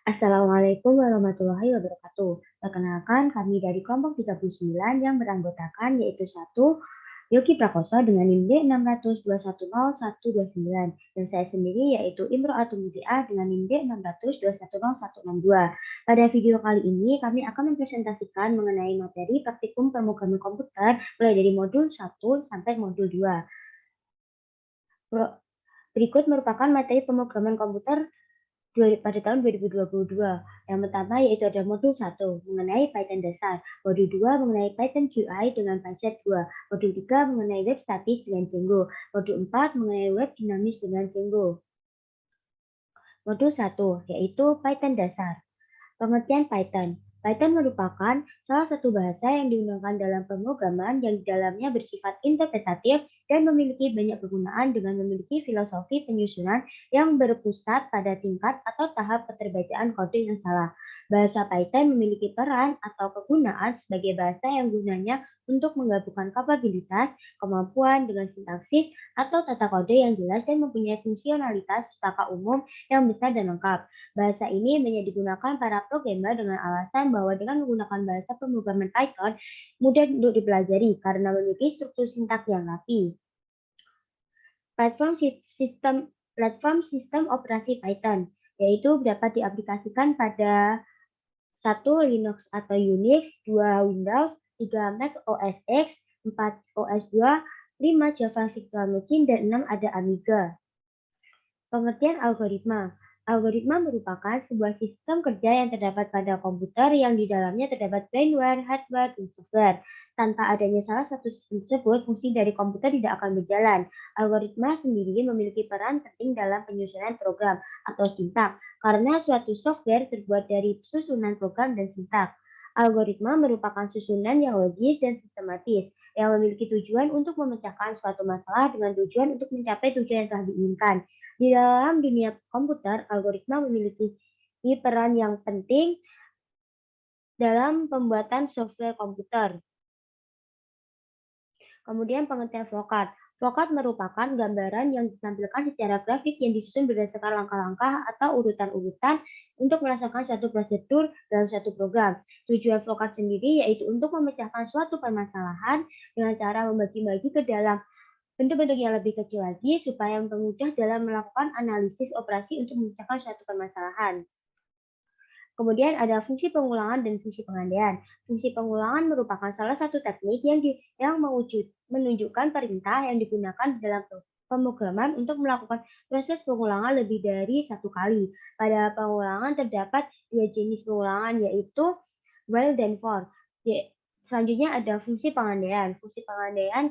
Assalamualaikum warahmatullahi wabarakatuh. Perkenalkan, kami dari kelompok 39 yang beranggotakan yaitu satu Yogi Prakoso dengan NIM D6210129 dan saya sendiri yaitu Imro Atumudia dengan NIM D6210162. Pada video kali ini kami akan mempresentasikan mengenai materi praktikum pemrograman komputer mulai dari modul 1 sampai modul 2. Berikut merupakan materi pemrograman komputer pada tahun 2022. Yang pertama yaitu ada modul 1 mengenai Python dasar, modul 2 mengenai Python GUI dengan PyChat 2, modul 3 mengenai web statis dengan Django, modul 4 mengenai web dinamis dengan Django. Modul 1 yaitu Python dasar. Pengertian Python. Python merupakan salah satu bahasa yang digunakan dalam pemrograman yang di dalamnya bersifat interpretatif dan memiliki banyak penggunaan dengan memiliki filosofi penyusunan yang berpusat pada tingkat atau tahap keterbacaan kode yang salah. Bahasa Python memiliki peran atau kegunaan sebagai bahasa yang gunanya untuk menggabungkan kapabilitas, kemampuan dengan sintaksis atau tata kode yang jelas dan mempunyai fungsionalitas pustaka umum yang besar dan lengkap. Bahasa ini banyak digunakan para programmer dengan alasan bahwa dengan menggunakan bahasa pemrograman Python mudah untuk dipelajari karena memiliki struktur sintaks yang rapi. Platform sistem operasi Python yaitu dapat diaplikasikan pada 1 Linux atau Unix, 2 Windows, 3 Mac OS X, 4 OS 2, 5 Java Virtual Machine, dan 6 ada Amiga. Pengertian algoritma. Algoritma merupakan sebuah sistem kerja yang terdapat pada komputer yang di dalamnya terdapat brainware, hardware, dan software. Tanpa adanya salah satu sistem tersebut, fungsi dari komputer tidak akan berjalan. Algoritma sendiri memiliki peran penting dalam penyusunan program atau sintaks, karena suatu software terbuat dari susunan program dan sintaks. Algoritma merupakan susunan yang logis dan sistematis, yang memiliki tujuan untuk memecahkan suatu masalah dengan tujuan untuk mencapai tujuan yang telah diinginkan. Di dalam dunia komputer, algoritma memiliki peran yang penting dalam pembuatan software komputer. Kemudian pengertian flowchart. Flowchart merupakan gambaran yang ditampilkan secara grafik yang disusun berdasarkan langkah-langkah atau urutan-urutan untuk merasakan suatu prosedur dalam suatu program. Tujuan flowchart sendiri yaitu untuk memecahkan suatu permasalahan dengan cara membagi-bagi ke dalam bentuk-bentuk yang lebih kecil lagi supaya mempermudah dalam melakukan analisis operasi untuk memecahkan suatu permasalahan. Kemudian ada fungsi pengulangan dan fungsi pengandaian. Fungsi pengulangan merupakan salah satu teknik yang menunjukkan perintah yang digunakan dalam pemrograman untuk melakukan proses pengulangan lebih dari satu kali. Pada pengulangan terdapat dua jenis pengulangan yaitu while dan for. Selanjutnya ada fungsi pengandaian. Fungsi pengandaian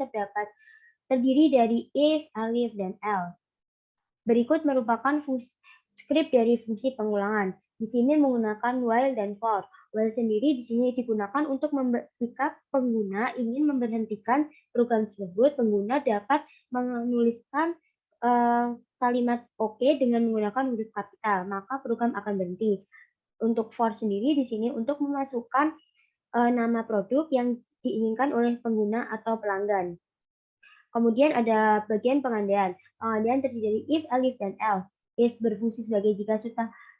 terdiri dari if, elif, dan else. Berikut merupakan skrip dari fungsi pengulangan. Di sini menggunakan while dan for. While sendiri di sini digunakan untuk jika pengguna ingin memberhentikan program tersebut, pengguna dapat menuliskan kalimat OK dengan menggunakan huruf kapital, maka program akan berhenti. Untuk for sendiri di sini untuk memasukkan nama produk yang diinginkan oleh pengguna atau pelanggan. Kemudian ada bagian pengandaian. Pengandaian terdiri dari if, elif, dan else. If berfungsi sebagai jika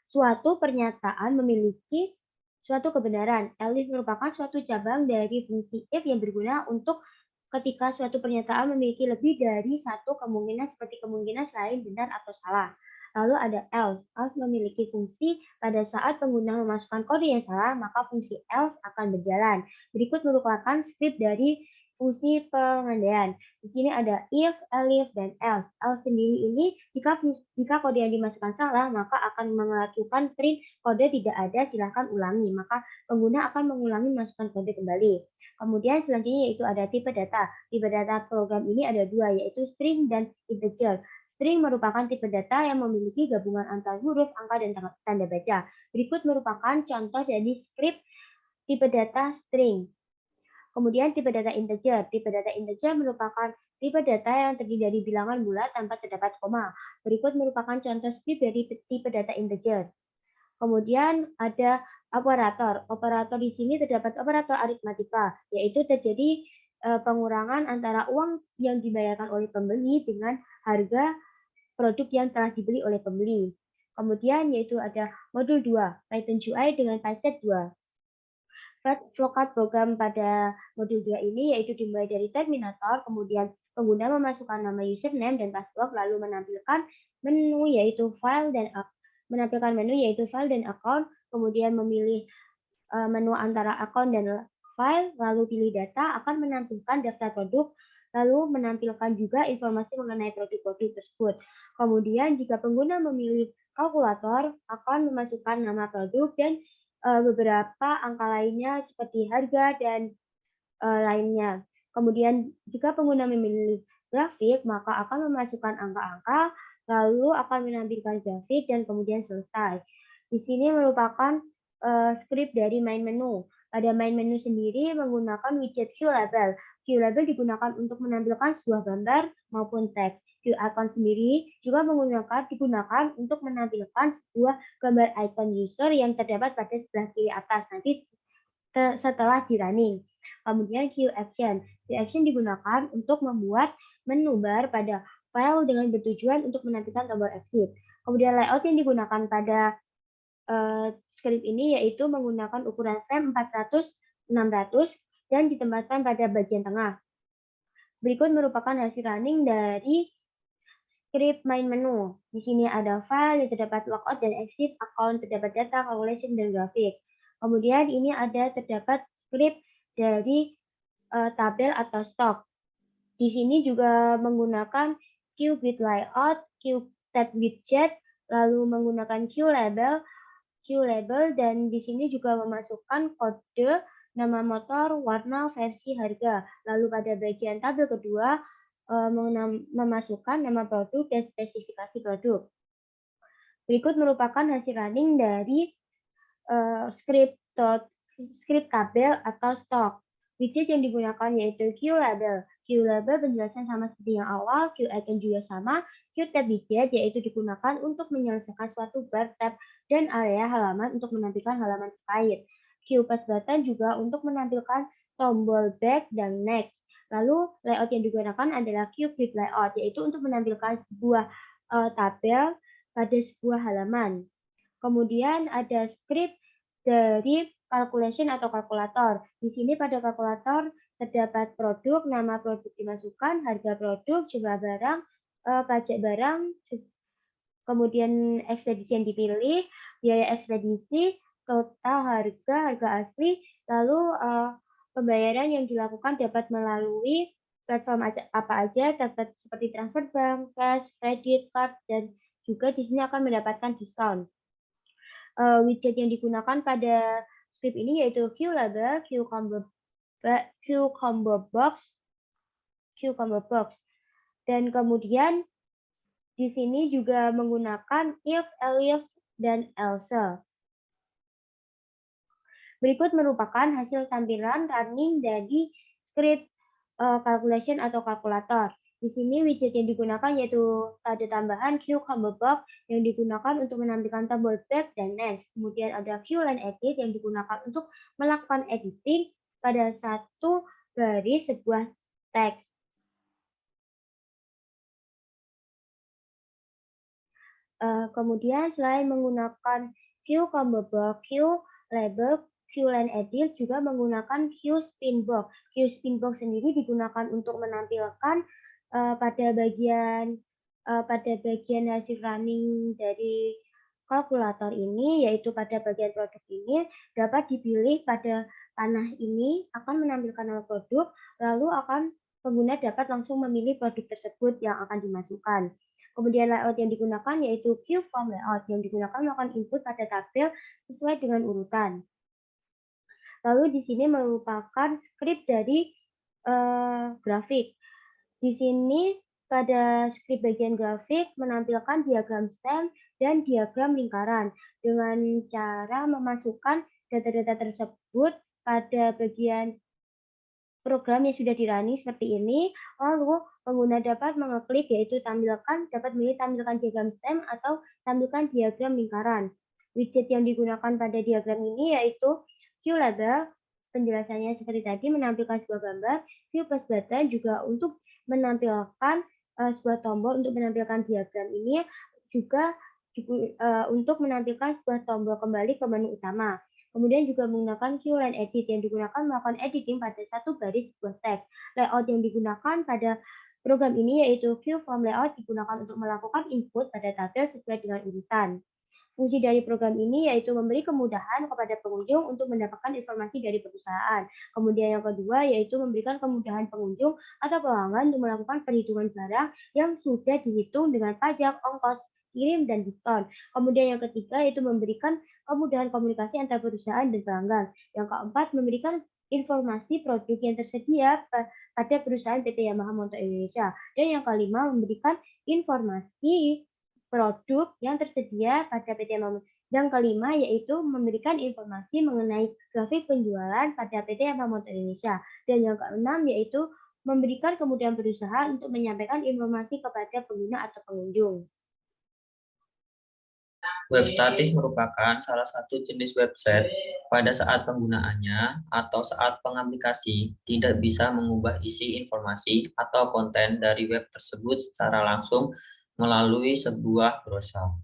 suatu pernyataan memiliki suatu kebenaran. Elif merupakan suatu cabang dari fungsi if yang berguna untuk ketika suatu pernyataan memiliki lebih dari satu kemungkinan seperti kemungkinan selain benar atau salah. Lalu ada else. Else memiliki fungsi pada saat pengguna memasukkan kode yang salah, maka fungsi else akan berjalan. Berikut merupakan skrip dari fungsi pengandaian. Di sini ada if, elif, dan else. Else sendiri ini jika kode yang dimasukkan salah, maka akan melakukan print kode tidak ada, silahkan ulangi. Maka pengguna akan mengulangi masukkan kode kembali. Kemudian selanjutnya yaitu ada tipe data. Tipe data program ini ada dua, yaitu string dan integer. String merupakan tipe data yang memiliki gabungan antara huruf, angka, dan tanda baca. Berikut merupakan contoh dari skrip tipe data string. Kemudian tipe data integer. Tipe data integer merupakan tipe data yang terdiri dari bilangan bulat tanpa terdapat koma. Berikut merupakan contoh skrip dari tipe data integer. Kemudian ada operator. Operator di sini terdapat operator aritmatika, yaitu terjadi pengurangan antara uang yang dibayarkan oleh pembeli dengan harga produk yang telah dibeli oleh pembeli. Kemudian yaitu ada modul 2, Python UI dengan PySet 2. Vlogcard program pada modul 2 ini yaitu dimulai dari Terminator, kemudian pengguna memasukkan nama username dan password, lalu menampilkan menu yaitu file dan account, kemudian memilih menu antara account dan file, lalu pilih data, akan menampilkan daftar produk, lalu menampilkan juga informasi mengenai produk-produk tersebut. Kemudian jika pengguna memilih kalkulator, akan memasukkan nama produk dan beberapa angka lainnya seperti harga dan lainnya. Kemudian jika pengguna memilih grafik, maka akan memasukkan angka-angka, lalu akan menampilkan grafik dan kemudian selesai. Di sini merupakan script dari main menu. Pada main menu sendiri menggunakan widget QLabel. QLabel digunakan untuk menampilkan sebuah gambar maupun teks. QIcon sendiri juga digunakan untuk menampilkan sebuah gambar icon user yang terdapat pada sebelah kiri atas nanti setelah di running. Kemudian QAction. QAction digunakan untuk membuat menu bar pada file dengan bertujuan untuk menampilkan tombol exit. Kemudian layout yang digunakan pada script ini yaitu menggunakan ukuran frame 400-600 dan ditempatkan pada bagian tengah. Berikut merupakan hasil running dari script main menu. Di sini ada file yang terdapat logout dan exit, account, terdapat data, calculation, dan grafik. Kemudian ini ada terdapat script dari tabel atau stok. Di sini juga menggunakan QGrid layout, QTab widget, lalu menggunakan QLabel, dan di sini juga memasukkan kode, nama motor, warna, versi, harga. Lalu pada bagian tabel kedua, memasukkan nama produk dan spesifikasi produk. Berikut merupakan hasil running dari script tabel atau stok. Widget yang digunakan yaitu QLabel. QLabel penjelasan sama seperti yang awal, QIcon juga sama. QTab widget yaitu digunakan untuk menyelesaikan suatu bar tab dan area halaman untuk menampilkan halaman terkait. QPaste button juga untuk menampilkan tombol back dan next. Lalu layout yang digunakan adalah QGrid layout, yaitu untuk menampilkan sebuah tabel pada sebuah halaman. Kemudian ada script dari calculation atau kalkulator. Di sini pada kalkulator terdapat produk, nama produk dimasukkan, harga produk, jumlah barang, pajak barang, kemudian ekspedisi yang dipilih, biaya ekspedisi, total harga asli, lalu pembayaran yang dilakukan dapat melalui platform apa aja, dapat seperti transfer bank, cash, kredit, card, dan juga di sini akan mendapatkan diskon. Widget yang digunakan pada script ini yaitu QLabel, Combo Box, dan kemudian di sini juga menggunakan if, elif, dan else. Berikut merupakan hasil tampilan running dari script calculation atau kalkulator. Di sini widget yang digunakan yaitu ada tambahan Combo Box yang digunakan untuk menampilkan tombol back dan next. Kemudian ada Line Edit yang digunakan untuk melakukan editing pada satu baris sebuah teks. Kemudian selain menggunakan Combo Box, QLabel, Line Edit juga menggunakan Spinbox. Spinbox sendiri digunakan untuk menampilkan pada bagian hasil running dari kalkulator ini, yaitu pada bagian produk ini dapat dipilih pada panah ini akan menampilkan nama produk, lalu pengguna dapat langsung memilih produk tersebut yang akan dimasukkan. Kemudian layout yang digunakan yaitu Form layout yang digunakan melakukan input pada tabel sesuai dengan urutan. Lalu di sini merupakan script dari grafik. Di sini pada script bagian grafik menampilkan diagram stem dan diagram lingkaran dengan cara memasukkan data-data tersebut pada bagian program yang sudah dirunning seperti ini. Lalu pengguna dapat mengeklik yaitu dapat memilih tampilkan diagram stem atau tampilkan diagram lingkaran. Widget yang digunakan pada diagram ini yaitu QLabel, penjelasannya seperti tadi menampilkan sebuah gambar. QPaste button juga untuk menampilkan sebuah tombol untuk menampilkan diagram ini, juga untuk menampilkan sebuah tombol kembali ke menu utama. Kemudian juga menggunakan QLine Edit yang digunakan melakukan editing pada satu baris sebuah teks. Layout yang digunakan pada program ini yaitu View Form Layout digunakan untuk melakukan input pada tabel sesuai dengan urutan. Fungsi dari program ini yaitu memberi kemudahan kepada pengunjung untuk mendapatkan informasi dari perusahaan. Kemudian yang kedua yaitu memberikan kemudahan pengunjung atau pelanggan untuk melakukan perhitungan barang yang sudah dihitung dengan pajak, ongkos, kirim, dan diskon. Kemudian yang ketiga yaitu memberikan kemudahan komunikasi antar perusahaan dan pelanggan. Yang keempat, memberikan informasi produk yang tersedia pada perusahaan PT Yamaha Motor Indonesia. Dan yang kelima, memberikan informasi produk yang tersedia pada PT Yamaha. Yang kelima yaitu memberikan informasi mengenai grafik penjualan pada PT Yamaha Motor Indonesia. Dan yang keenam yaitu memberikan kemudahan berusaha untuk menyampaikan informasi kepada pengguna atau pengunjung. Web statis merupakan salah satu jenis website pada saat penggunaannya atau saat pengaplikasi tidak bisa mengubah isi informasi atau konten dari web tersebut secara langsung melalui sebuah browser.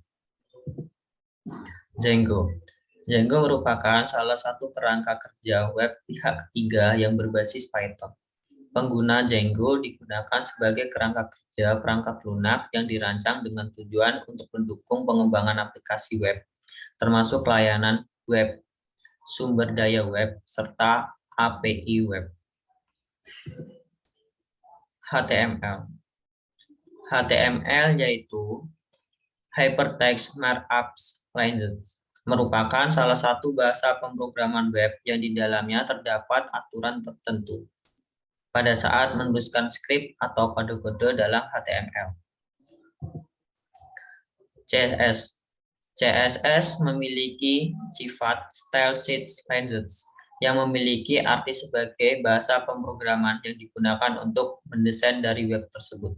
Django. Django merupakan salah satu kerangka kerja web pihak ketiga yang berbasis Python. Pengguna Django digunakan sebagai kerangka kerja perangkat lunak yang dirancang dengan tujuan untuk mendukung pengembangan aplikasi web, termasuk layanan web, sumber daya web, serta API web. HTML. HTML yaitu Hypertext Markup Language, merupakan salah satu bahasa pemrograman web yang di dalamnya terdapat aturan tertentu pada saat menuliskan skrip atau kode-kode dalam HTML. CSS. CSS memiliki sifat style sheet language yang memiliki arti sebagai bahasa pemrograman yang digunakan untuk mendesain dari web tersebut.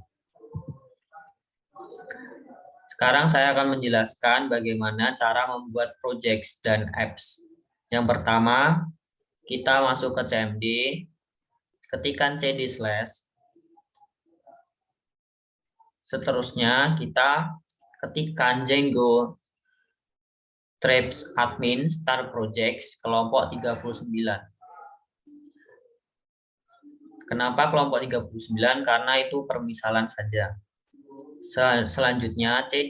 Sekarang saya akan menjelaskan bagaimana cara membuat projects dan apps. Yang pertama, kita masuk ke CMD, ketikkan cd/. Seterusnya, kita ketikkan Django Traps Admin Start Projects kelompok 39. Kenapa kelompok 39? Karena itu permisalan saja. Selanjutnya C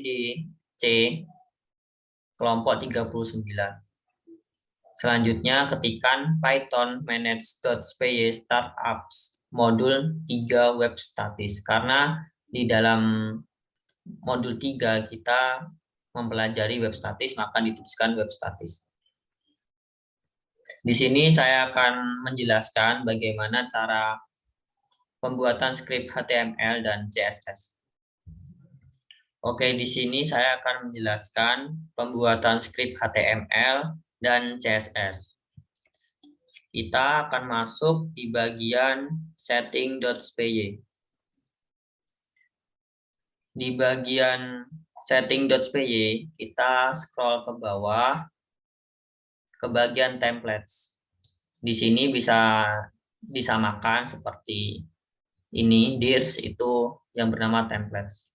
kelompok 39. Selanjutnya ketikkan Python manage.py startups modul 3 web statis, karena di dalam modul 3 kita mempelajari web statis, maka dituliskan web statis. Di sini saya akan menjelaskan bagaimana cara pembuatan skrip HTML dan CSS. Oke, di sini saya akan menjelaskan pembuatan skrip HTML dan CSS. Kita akan masuk di bagian setting.py. Di bagian setting.py, kita scroll ke bawah ke bagian templates. Di sini bisa disamakan seperti ini, dirs itu yang bernama templates.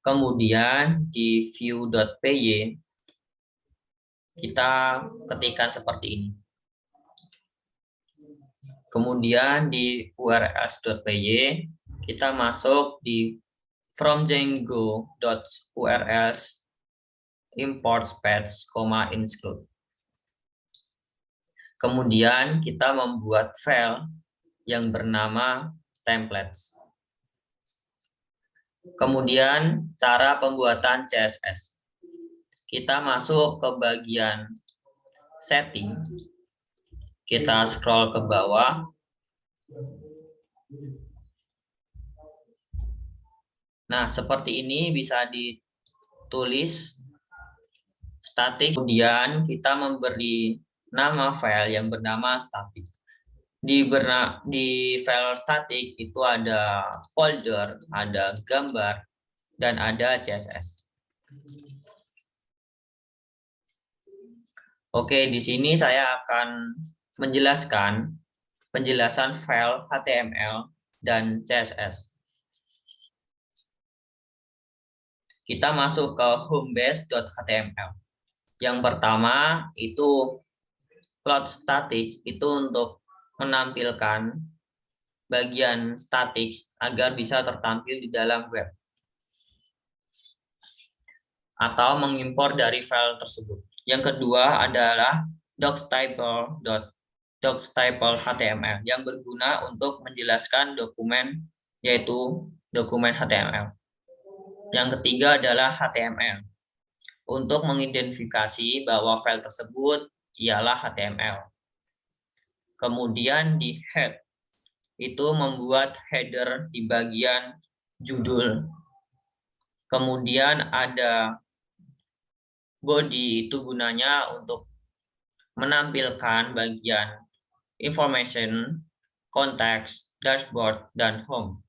Kemudian di view.py kita ketikkan seperti ini. Kemudian di urls.py kita masuk di from django.urls import path, include. Kemudian kita membuat file yang bernama templates. Kemudian cara pembuatan CSS. Kita masuk ke bagian setting. Kita scroll ke bawah. Nah, seperti ini bisa ditulis static. Kemudian kita memberi nama file yang bernama static. Di file static itu ada folder, ada gambar, dan ada CSS. Oke, di sini saya akan menjelaskan penjelasan file HTML dan CSS. Kita masuk ke homebase.html. Yang pertama itu plot static, itu untuk menampilkan bagian static agar bisa tertampil di dalam web atau mengimpor dari file tersebut. Yang kedua adalah docstyle.html yang berguna untuk menjelaskan dokumen, yaitu dokumen HTML. Yang ketiga adalah HTML untuk mengidentifikasi bahwa file tersebut ialah HTML. Kemudian di head itu membuat header di bagian judul. Kemudian ada body, itu gunanya untuk menampilkan bagian information, context, dashboard, dan home.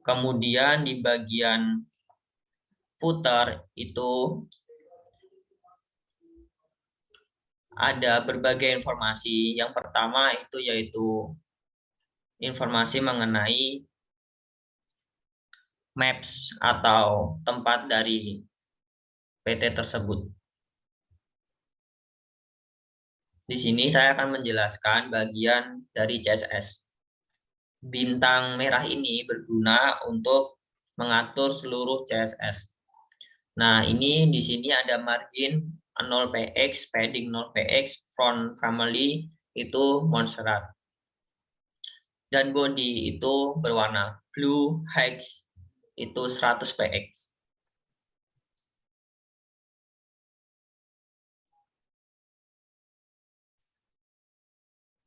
Kemudian di bagian footer itu ada berbagai informasi. Yang pertama itu yaitu informasi mengenai maps atau tempat dari PT tersebut. Di sini saya akan menjelaskan bagian dari CSS. Bintang merah ini berguna untuk mengatur seluruh CSS. Nah, ini di sini ada margin 0px, padding 0px, font family itu Montserrat. Dan body itu berwarna blue, hex itu 100px.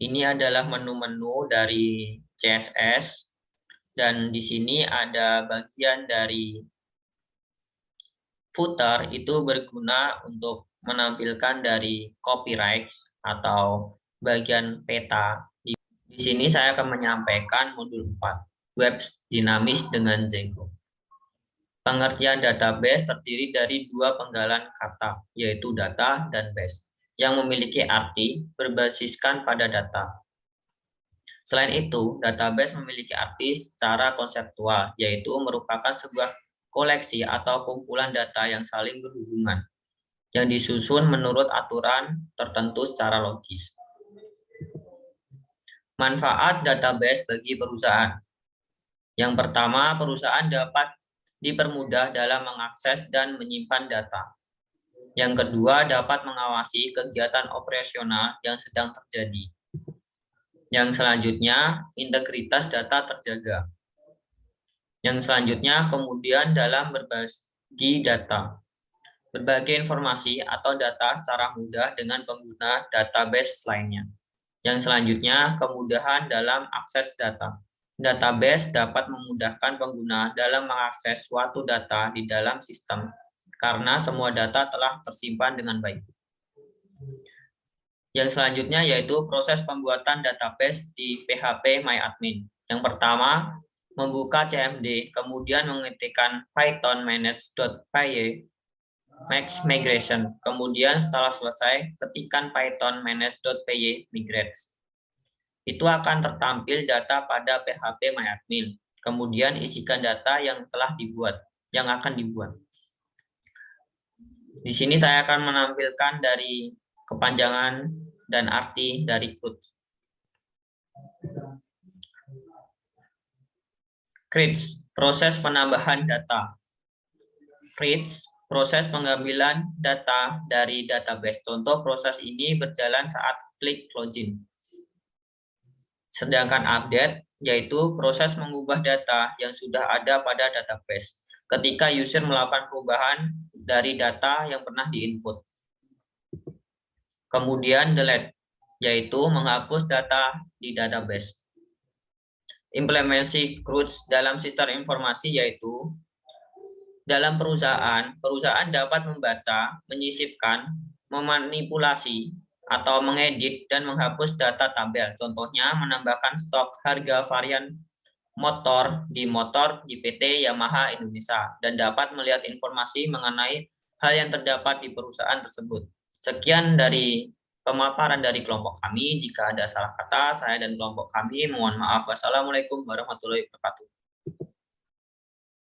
Ini adalah menu-menu dari CSS, dan di sini ada bagian dari footer, itu berguna untuk menampilkan dari copyright atau bagian peta. Di sini saya akan menyampaikan modul 4, web dinamis dengan Django. Pengertian database terdiri dari dua penggalan kata, yaitu data dan base, yang memiliki arti berbasiskan pada data. Selain itu, database memiliki arti secara konseptual, yaitu merupakan sebuah koleksi atau kumpulan data yang saling berhubungan, yang disusun menurut aturan tertentu secara logis. Manfaat database bagi perusahaan. Yang pertama, perusahaan dapat dipermudah dalam mengakses dan menyimpan data. Yang kedua, dapat mengawasi kegiatan operasional yang sedang terjadi. Yang selanjutnya, integritas data terjaga. Yang selanjutnya, kemudian dalam berbagi data. Berbagai informasi atau data secara mudah dengan pengguna database lainnya. Yang selanjutnya, kemudahan dalam akses data. Database dapat memudahkan pengguna dalam mengakses suatu data di dalam sistem karena semua data telah tersimpan dengan baik. Yang selanjutnya yaitu proses pembuatan database di PHP MyAdmin. Yang pertama, membuka CMD, kemudian mengetikkan python manage.py max migration. Kemudian setelah selesai, ketikkan python manage.py migrates. Itu akan tertampil data pada PHP MyAdmin. Kemudian isikan data yang telah dibuat, yang akan dibuat. Di sini saya akan menampilkan dari kepanjangan dan arti dari CRUD. CRIDS, proses penambahan data. CRIDS, proses pengambilan data dari database. Contoh proses ini berjalan saat klik login. Sedangkan update, yaitu proses mengubah data yang sudah ada pada database ketika user melakukan perubahan dari data yang pernah diinput. Kemudian delete, yaitu menghapus data di database. Implementasi CRUD dalam sistem informasi yaitu dalam perusahaan dapat membaca, menyisipkan, memanipulasi, atau mengedit dan menghapus data tabel. Contohnya menambahkan stok harga varian motor di PT Yamaha Indonesia dan dapat melihat informasi mengenai hal yang terdapat di perusahaan tersebut. Sekian dari pemaparan dari kelompok kami. Jika ada salah kata, saya dan kelompok kami mohon maaf. Wassalamualaikum warahmatullahi wabarakatuh.